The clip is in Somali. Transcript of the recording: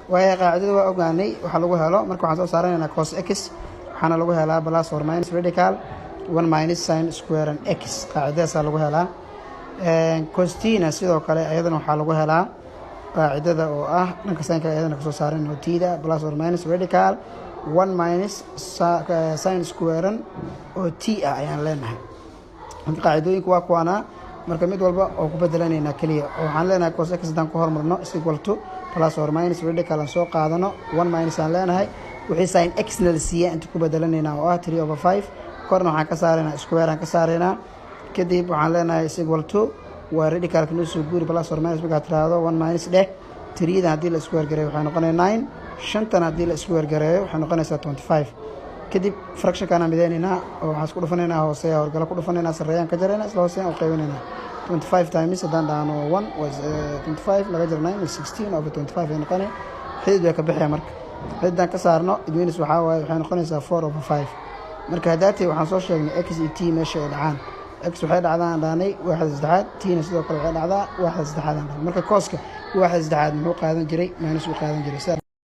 وهي قاعدة وأوغاني وحلو هلا مركو عن صارنا أنا cos x وحنا لو هلا بلاس or minus radical 1 minus sin square and x قاعدة سالو هلا cos t نسيدو كله أيضا وحلو هلا قاعدة أو نك sin كأيضا نكسو صارنا تيدا بلاس or minus radical 1 minus sin square أو t يعني لنا قاعدة يكوا كوانا marka mid walba oo ku bedelanayna kaliya oo waxaan leenahay cos x dan ku hormarno is equal to plus or minus radical aan soo qaadano 1 minus aan leenahay wixii sin x na la siiyay inta ku bedelanayna oo 3/5 korna waxaan ka saarayna square aan ka saarayna kadib waxaan leenahay is equal to waa radical ka soo guuri plus or minus marka tiraado 1 minus 3 dan hadii la square gareeyo waxay noqonaysaa 9 shantan hadii la square gareeyo waxay noqonaysaa 25 kadib fraction kana mideynina oo waxaan isku dhufanayna hoose horgala ku dhufanayna sareeyaan ka jarayna isla hoose oo qaybinayna 25 times hadan dhaano 1 was 25 laga jarnay 16 over 25 ay noqonay xidid way ka bixiyay marka xididaan ka saarno idweynis waxa waaye waxay noqonaysaa 4 over 5 marka hadaati waxaan soo sheegnay x iyo t meesha ay dhacaan x waxay dhacdaan dhaanay waaxda saddexaad t na sidoo kale waxay dhacdaa waaxda saddexaad marka cos-ka waaxda saddexaad muxuu qaadan jiray minus uu qaadan jiray